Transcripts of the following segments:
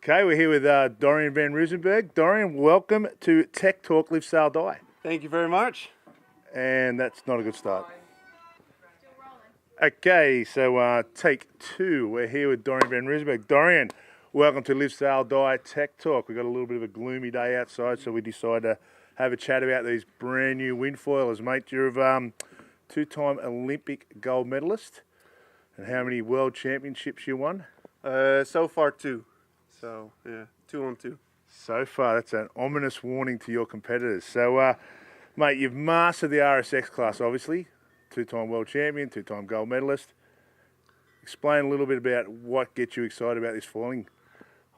Okay, we're here with Dorrian van Rijsselberghe. Dorrian, welcome to Tech Talk Live Sail Die. Thank you very much. And that's not a good start. Okay, so take two. We're here with Dorrian van Rijsselberghe. Dorrian, welcome to Live Sail Die Tech Talk. We've got a little bit of a gloomy day outside, so we decided to have a chat about these brand new wind foilers, mate. You're a two-time Olympic gold medalist. And how many world championships you won? So far 2. So, yeah, 2 on 2. So far, that's an ominous warning to your competitors. So, mate, you've mastered the RSX class, obviously. Two-time world champion, two-time gold medalist. Explain a little bit about what gets you excited about this foiling.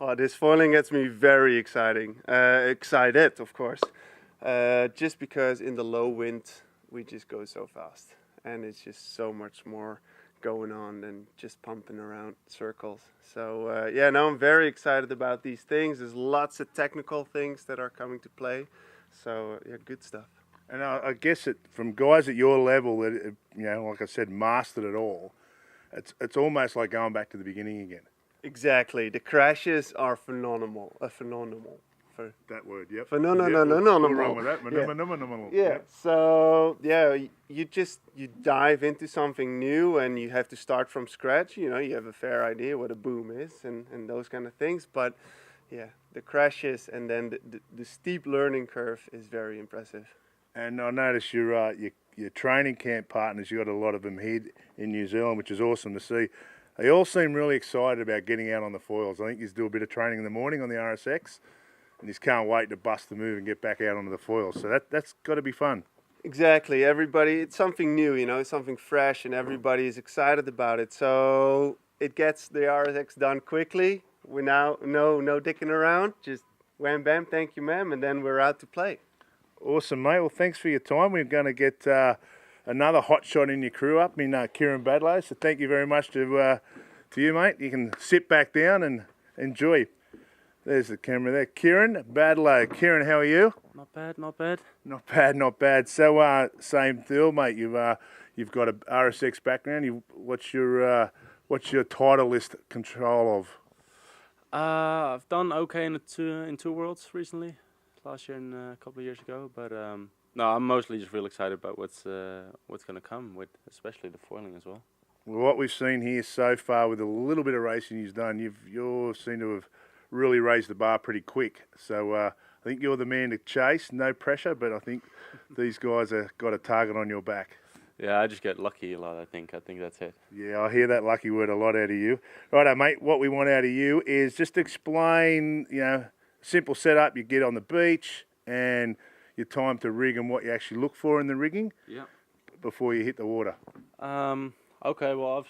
Oh, this foiling gets me very excited, of course. Just because in the low wind, we just go so fast. And it's just so much more going on than just pumping around circles. So yeah, now I'm very excited about these things. There's lots of technical things that are coming to play. So yeah, good stuff. And I guess from guys at your level that, you know, like I said, mastered it all, it's almost like going back to the beginning again. Exactly. The crashes are phenomenal. That word, yep. Phenomenal. Wrong with that. Yeah. Yep. So yeah, you dive into something new and you have to start from scratch. You know, you have a fair idea what a boom is and those kind of things. But yeah, the crashes and then the steep learning curve is very impressive. And I noticed your training camp partners, you got a lot of them here in New Zealand, which is awesome to see. They all seem really excited about getting out on the foils. I think you do a bit of training in the morning on the RSX. And just can't wait to bust the move and get back out onto the foils. So that's got to be fun. Exactly. Everybody, it's something new, you know, something fresh, and everybody is excited about it. So it gets the RSX done quickly. We now no dicking around. Just wham bam, thank you, ma'am, and then we're out to play. Awesome, mate. Well, thanks for your time. We're going to get another hot shot in your crew up in Kiran Badloe. So thank you very much to you, mate. You can sit back down and enjoy. There's the camera there. Kiran, Badloe. Kiran, how are you? Not bad, not bad. Not bad, not bad. So, same deal, mate. You've got a RSX background. What's your title list control of? I've done okay in two worlds recently, last year and a couple of years ago. But no, I'm mostly just real excited about what's going to come with, especially the foiling as well. Well, what we've seen here so far with a little bit of racing you've done, you seem to have really raised the bar pretty quick. So I think you're the man to chase, no pressure, but I think these guys have got a target on your back. Yeah, I just get lucky a lot, I think that's it. Yeah, I hear that lucky word a lot out of you. Righto, mate, what we want out of you is just explain, you know, simple setup you get on the beach and your time to rig and what you actually look for in the rigging before you hit the water. Okay, well,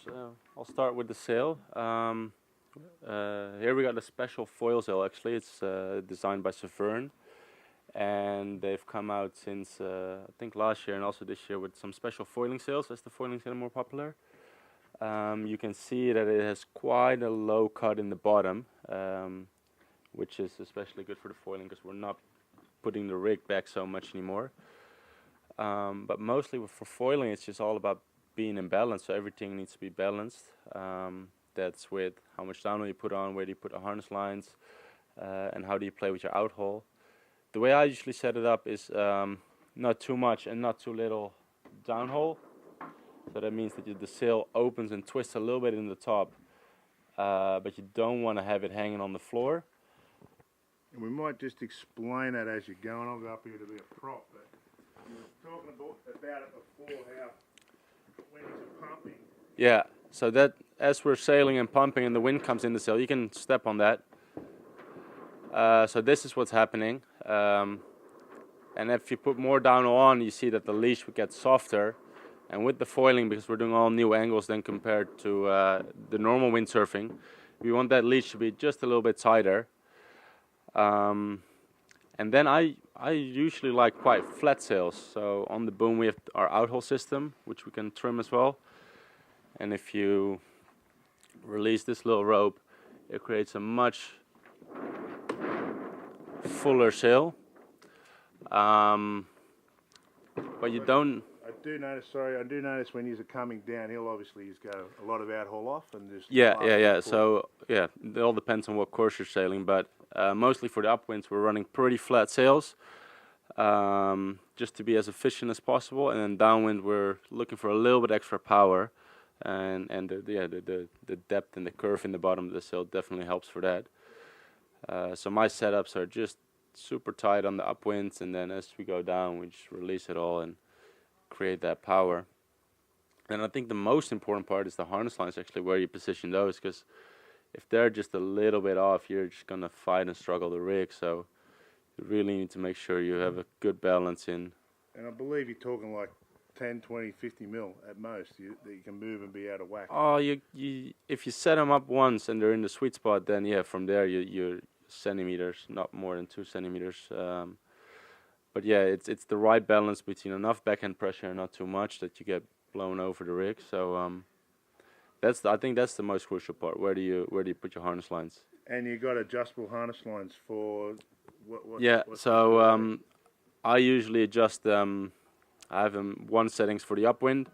I'll start with the sail. Here we got a special foil sail. Actually, it's designed by Severn, and they've come out since I think last year and also this year with some special foiling sails as the foiling sail more popular. You can see that it has quite a low cut in the bottom, which is especially good for the foiling because we're not putting the rig back so much anymore. But mostly for foiling, it's just all about being in balance. So everything needs to be balanced. That's with how much downhole you put on, where do you put the harness lines, and how do you play with your outhole. The way I usually set it up is not too much and not too little downhole. So that means that the sail opens and twists a little bit in the top, but you don't want to have it hanging on the floor. And we might just explain that as you go, and I'll go up here to be a prop, but you were talking about it before, how when it's pumping. Yeah. So that as we're sailing and pumping and the wind comes in the sail, you can step on that. So this is what's happening. And if you put more downhole on, you see that the leash would get softer. And with the foiling, because we're doing all new angles then compared to the normal windsurfing, we want that leash to be just a little bit tighter. And then I usually like quite flat sails. So on the boom we have our outhole system, which we can trim as well. And if you release this little rope, it creates a much fuller sail. But you don't... I do notice when you're coming downhill, obviously you go a lot of outhaul off and just... Yeah. So, yeah, it all depends on what course you're sailing, but mostly for the upwinds, we're running pretty flat sails, just to be as efficient as possible, and then downwind, we're looking for a little bit extra power, and the depth and the curve in the bottom of the sail definitely helps for that. So my setups are just super tight on the upwinds, and then as we go down, we just release it all and create that power. And I think the most important part is the harness lines, actually, where you position those, because if they're just a little bit off, you're just going to fight and struggle the rig. So you really need to make sure you have a good balance in. And I believe you're talking like 10, 20, 50 mil at most that you can move and be out of whack. Oh, if you set them up once and they're in the sweet spot, then yeah, from there you're centimeters, not more than 2 centimeters. But yeah, it's the right balance between enough backhand pressure and not too much that you get blown over the rig. So I think that's the most crucial part. Where do you put your harness lines? And you got adjustable harness lines for what? Yeah. So I usually adjust them. I have them one settings for the upwind,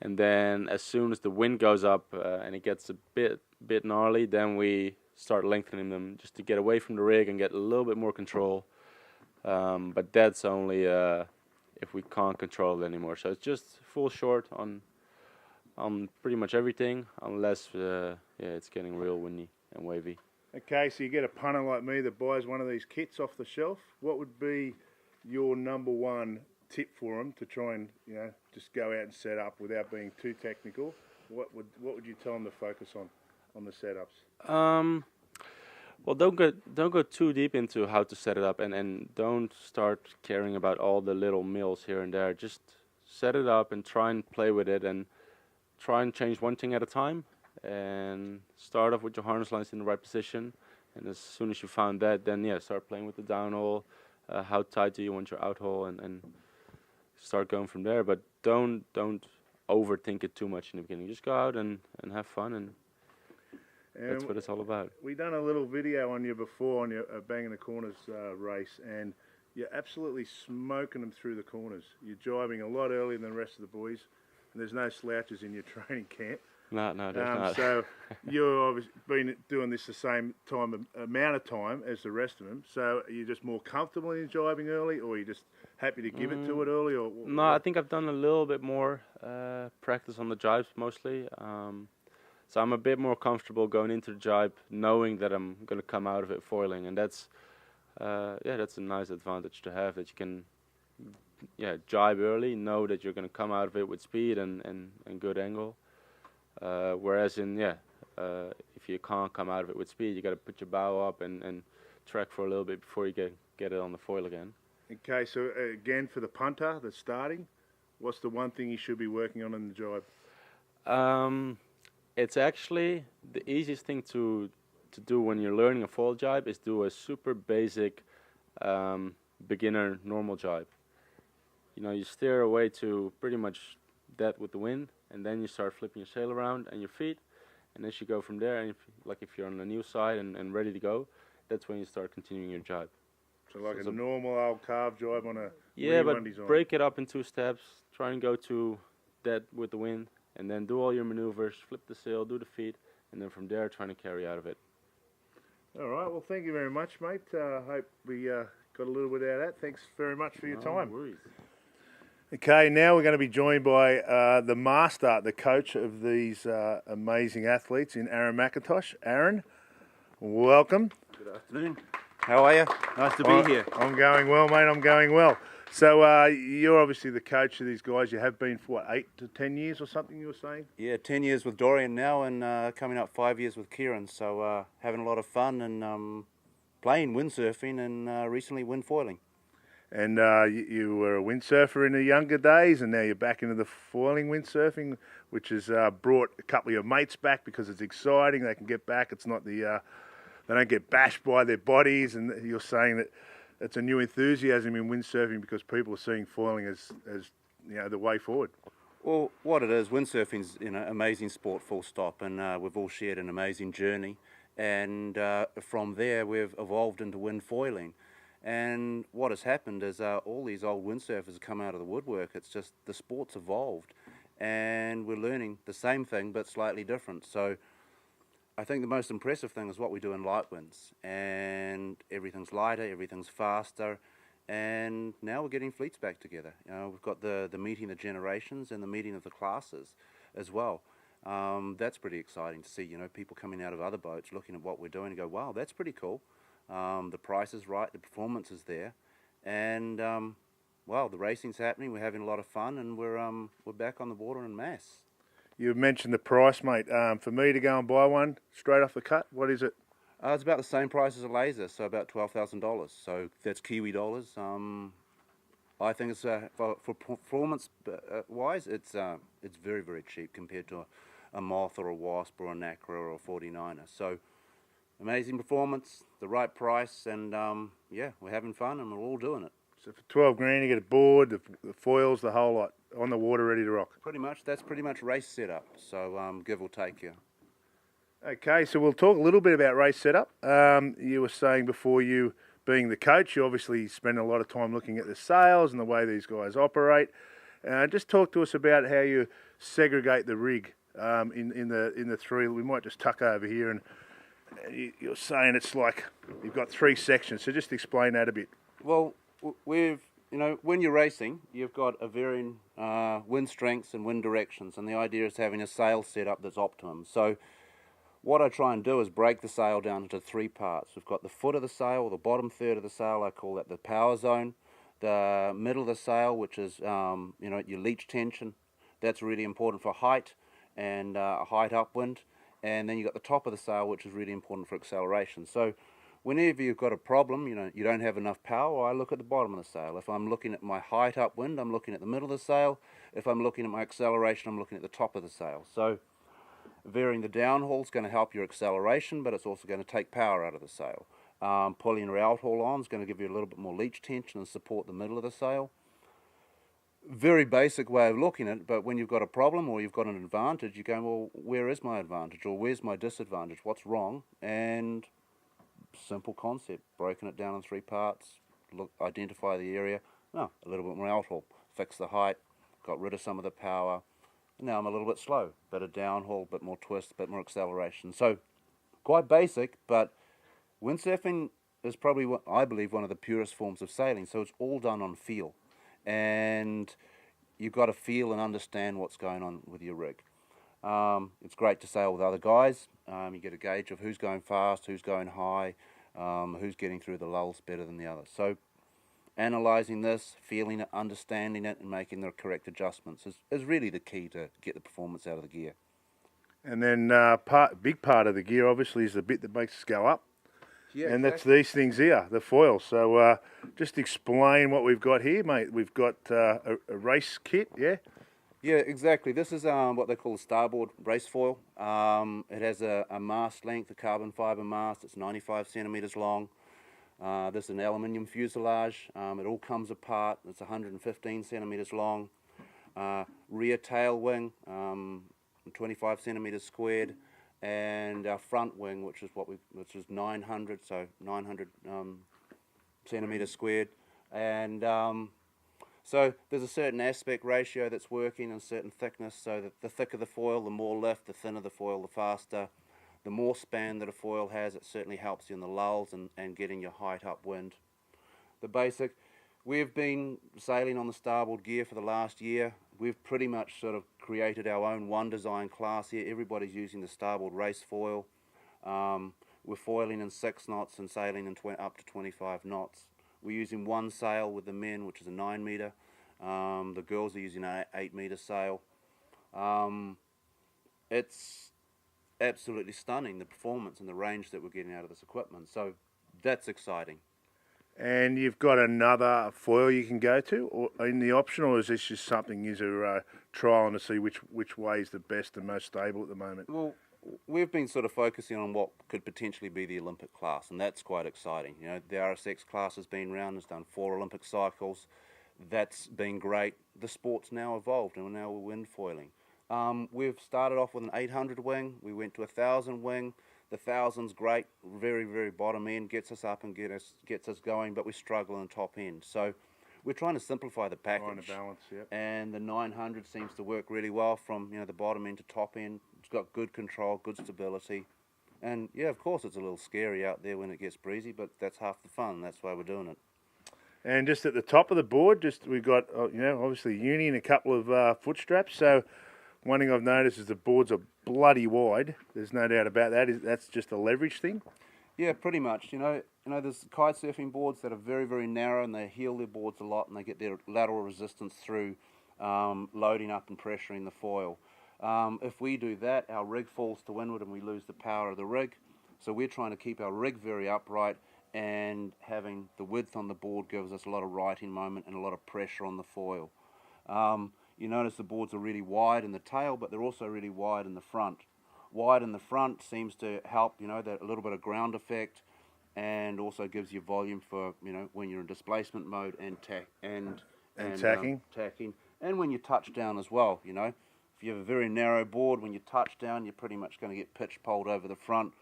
and then as soon as the wind goes up and it gets a bit gnarly, then we start lengthening them just to get away from the rig and get a little bit more control. But that's only if we can't control it anymore. So it's just full short on pretty much everything, unless it's getting real windy and wavy. Okay, so you get a punter like me that buys one of these kits off the shelf. What would be your number one tip for them to try and just go out and set up without being too technical? What would you tell them to focus on the setups? Well, don't go too deep into how to set it up, and don't start caring about all the little mills here and there. Just set it up and try and play with it, and try and change one thing at a time, and start off with your harness lines in the right position. And as soon as you found that, then start playing with the downhole. How tight do you want your outhole, and start going from there. But don't overthink it too much in the beginning. Just go out and have fun, and that's what it's all about. We done a little video on you before on your Banging the Corners race, and you're absolutely smoking them through the corners. You're driving a lot earlier than the rest of the boys, and there's no slouches in your training camp. No, there's not. So you've obviously been doing this the same amount of time as the rest of them. So are you just more comfortable in driving early, or are you just happy to give it to it early? Or no, I think I've done a little bit more practice on the jibes mostly. So I'm a bit more comfortable going into the jibe, knowing that I'm going to come out of it foiling, and that's a nice advantage to have, that you can jibe early, know that you're going to come out of it with speed and good angle. Whereas if you can't come out of it with speed, you got to put your bow up and track for a little bit before you get it on the foil again. Okay, so again for the punter that's starting, what's the one thing you should be working on in the jibe? It's actually the easiest thing to do when you're learning a foil jibe is do a super basic beginner normal jibe. You steer away to pretty much that with the wind, and then you start flipping your sail around and your feet, and as you go from there, and if you're on the new side and ready to go, that's when you start continuing your jibe. So a normal old carve jibe on a but design. Break it up in 2 steps, try and go to that with the wind, and then do all your maneuvers, flip the sail, do the feet, and then from there trying to carry out of it. All right, well thank you very much, mate. Hope we got a little bit out of that. Thanks very much for your time. No worries. Okay, now we're going to be joined by the master, the coach of these amazing athletes in Aaron McIntosh. Aaron, welcome. Good afternoon. How are you? Nice to be here. I'm going well, mate. I'm going well. So you're obviously the coach of these guys. You have been for, 8 to 10 years or something you were saying? Yeah, 10 years with Dorrian now, and coming up 5 years with Kiran. So having a lot of fun and playing windsurfing and recently wind foiling. And you were a windsurfer in the younger days, and now you're back into the foiling windsurfing, which has brought a couple of your mates back because it's exciting. They can get back. It's not they don't get bashed by their bodies. And you're saying that it's a new enthusiasm in windsurfing because people are seeing foiling as the way forward. Well, what it is, windsurfing's amazing sport, full stop, and we've all shared an amazing journey. And from there, we've evolved into wind foiling. And what has happened is all these old windsurfers have come out of the woodwork. It's just the sport's evolved, and we're learning the same thing but slightly different. So I think the most impressive thing is what we do in light winds, and everything's lighter, everything's faster, and now we're getting fleets back together. You know, we've got the meeting of the generations and the meeting of the classes as well. That's pretty exciting to see, you know, people coming out of other boats looking at what we're doing and go, wow, that's pretty cool. The price is right, the performance is there, and well, the racing's happening, we're having a lot of fun, and we're back on the water en masse. You mentioned the price, mate. For me to go and buy one straight off the cut, what is it? It's about the same price as a laser, so about $12,000. So that's Kiwi dollars. I think it's for performance wise, it's very, very cheap compared to a Moth or a Wasp or a Nacra or a 49er. So amazing performance, the right price, and yeah, we're having fun and we're all doing it. So for 12 grand, you get a board, the foils, the whole lot on the water, ready to rock. Pretty much, that's pretty much race setup. So give or take here. Okay, so we'll talk a little bit about race setup. You were saying before, you being the coach, you obviously spend a lot of time looking at the sails and the way these guys operate. Just talk to us about how you segregate the rig in the three. We might just tuck over here, and you're saying it's like you've got three sections. So just explain that a bit. Well, you know, when you're racing, you've got a varying wind strengths and wind directions, and the idea is having a sail setup that's optimum. So what I try and do is break the sail down into three parts. We've got the foot of the sail, or the bottom third of the sail, I call that the power zone. The middle of the sail, which is you know, your leech tension, that's really important for height and a height upwind. And then you've got the top of the sail, which is really important for acceleration. So whenever you've got a problem, you know, you don't have enough power, I look at the bottom of the sail. If I'm looking at my height upwind, I'm looking at the middle of the sail. If I'm looking at my acceleration, I'm looking at the top of the sail. So varying the downhaul is going to help your acceleration, but it's also going to take power out of the sail. Pulling your outhaul on is going to give you a little bit more leech tension and support the middle of the sail. Very basic way of looking at it, but when you've got a problem or you've got an advantage, you go, well, where is my advantage, or where's my disadvantage? What's wrong? And simple concept, breaking it down in three parts, identify the area. A little bit more outhaul, fix the height, got rid of some of the power. Now I'm a little bit slow, bit of downhaul, bit more twist, bit more acceleration. So quite basic, but windsurfing is probably, what I believe, one of the purest forms of sailing. So it's all done on feel, and you've got to feel and understand what's going on with your rig. It's great to sail with other guys. You get a gauge of who's going fast, who's going high, who's getting through the lulls better than the others. So analysing this, feeling it, understanding it, and making the correct adjustments is really the key to get the performance out of the gear. And then big part of the gear, obviously, is the bit that makes us go up. Yeah, and exactly. that's these things here, the foils. So just explain what we've got here, mate. We've got a race kit, yeah? Yeah, exactly. This is what they call a starboard race foil. It has a mast length, a carbon fibre mast. It's 95 centimetres long. This is an aluminium fuselage. It all comes apart. It's 115 centimetres long. Rear tail wing, 25 centimetres squared, and our front wing, which is 900, so 900 centimetres squared. And so there's a certain aspect ratio that's working and certain thickness. So that the thicker the foil, the more lift; the thinner the foil, the faster. The more span that a foil has, it certainly helps you in the lulls and getting your height upwind. The basic, we've been sailing on the starboard gear for the last year. We've pretty much sort of created our own one design class here. Everybody's using the starboard race foil. We're foiling in 6 knots and sailing in up to 25 knots. We're using one sail with the men, which is a 9 metre. The girls are using an 8 metre sail. It's absolutely stunning, the performance and the range that we're getting out of this equipment. So that's exciting. And you've got another foil you can go to, or in the option, or is this just something you're trialing to see which way is the best and most stable at the moment? Well, we've been sort of focusing on what could potentially be the Olympic class, and that's quite exciting. You know, the RSX class has been around, it's done 4 Olympic cycles. That's been great. The sport's now evolved, and now we're wind foiling. We've started off with an 800 wing. We went to 1,000 wing. The 1000's great, very, very bottom end, gets us up and gets us going, but we struggle on the top end. So we're trying to simplify the package. Trying to balance, yep. And the 900 seems to work really well from, you know, the bottom end to top end. It's got good control, good stability. And yeah, of course it's a little scary out there when it gets breezy, but that's half the fun. That's why we're doing it. And just at the top of the board, we've got, you know, obviously uni and a couple of foot straps. So one thing I've noticed is the boards are bloody wide. There's no doubt about that. That's just a leverage thing. Yeah, pretty much. You know, there's kite surfing boards that are very, very narrow, and they heel their boards a lot, and they get their lateral resistance through loading up and pressuring the foil. If we do that, our rig falls to windward and we lose the power of the rig. So we're trying to keep our rig very upright, and having the width on the board gives us a lot of righting moment and a lot of pressure on the foil. You notice the boards are really wide in the tail, but they're also really wide in the front. Wide in the front seems to help, you know, that a little bit of ground effect, and also gives you volume for, you know, when you're in displacement mode and tacking. Tacking, and when you touch down as well. You know, if you have a very narrow board, when you touch down, you're pretty much going to get pitch poled over the front.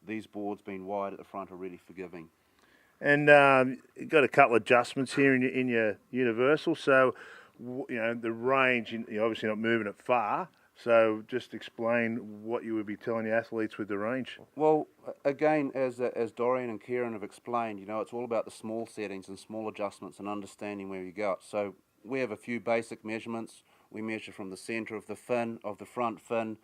These boards being wide at the front are really forgiving. And you've got a couple of adjustments here in your universal. So, you know, the range, you're obviously not moving it far. So just explain what you would be telling your athletes with the range. Well, again, as Dorrian and Kiran have explained, you know, it's all about the small settings and small adjustments and understanding where you go. So we have a few basic measurements. We measure from the centre of the fin, of the front fin,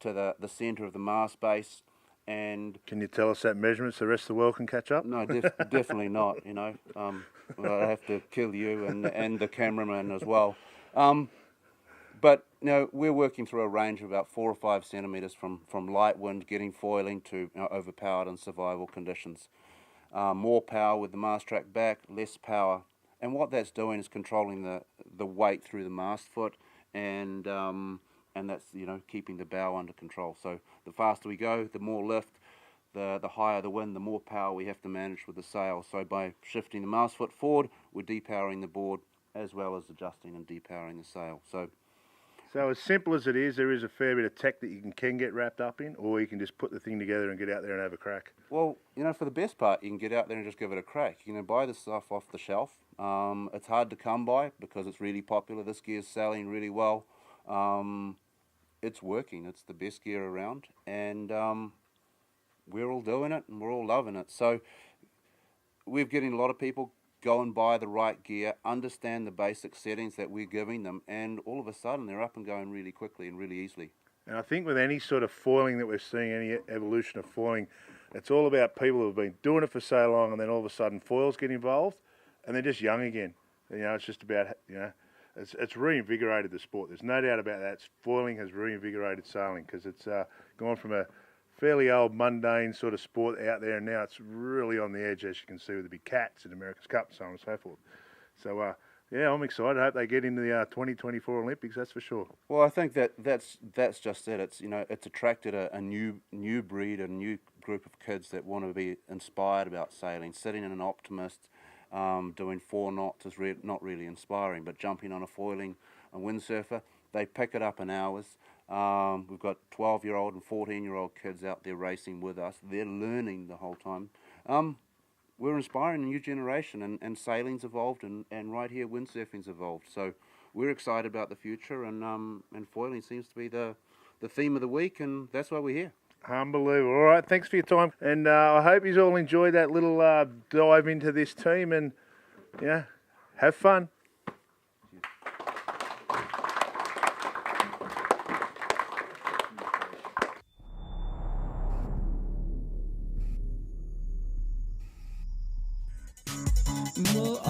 to the centre of the mast base. And can you tell us that measurement so the rest of the world can catch up? No, definitely not. You know, I have to kill you and the cameraman as well. But you know, we're working through a range of about 4 or 5 centimetres from light wind, getting foiling, to, you know, overpowered and survival conditions. More power with the mast track back, less power, and what that's doing is controlling the weight through the mast foot, and that's, you know, keeping the bow under control. So the faster we go, the more lift, the higher the wind, the more power we have to manage with the sail. So by shifting the mast foot forward, we're depowering the board as well as adjusting and depowering the sail. So as simple as it is, there is a fair bit of tech that you can get wrapped up in, or you can just put the thing together and get out there and have a crack. Well, you know, for the best part, you can get out there and just give it a crack. You can buy this stuff off the shelf. It's hard to come by because it's really popular. This gear's selling really well. It's working. It's the best gear around, and we're all doing it and we're all loving it. So we're getting a lot of people go and buy the right gear, understand the basic settings that we're giving them, and all of a sudden they're up and going really quickly and really easily. And I think with any sort of foiling that we're seeing, any evolution of foiling, it's all about people who have been doing it for so long, and then all of a sudden foils get involved and they're just young again. You know, it's just about, you know, it's reinvigorated the sport. There's no doubt about that. Foiling has reinvigorated sailing, because it's gone from a fairly old, mundane sort of sport out there, and now it's really on the edge, as you can see with the big cats in America's Cup and so on and so forth. So, yeah, I'm excited. I hope they get into the 2024 Olympics, that's for sure. Well, I think that's just it. It's, you know, it's attracted a new breed, a new group of kids that want to be inspired about sailing. Sitting in an Optimist, doing 4 knots is not really inspiring, but jumping on a windsurfer, they pick it up in hours. We've got 12-year-old and 14-year-old kids out there racing with us. They're learning the whole time. We're inspiring a new generation, and sailing's evolved, and right here windsurfing's evolved. So we're excited about the future, and foiling seems to be the theme of the week, and that's why we're here. Unbelievable. All right, thanks for your time, and I hope you all enjoyed that little dive into this team, and yeah, have fun. More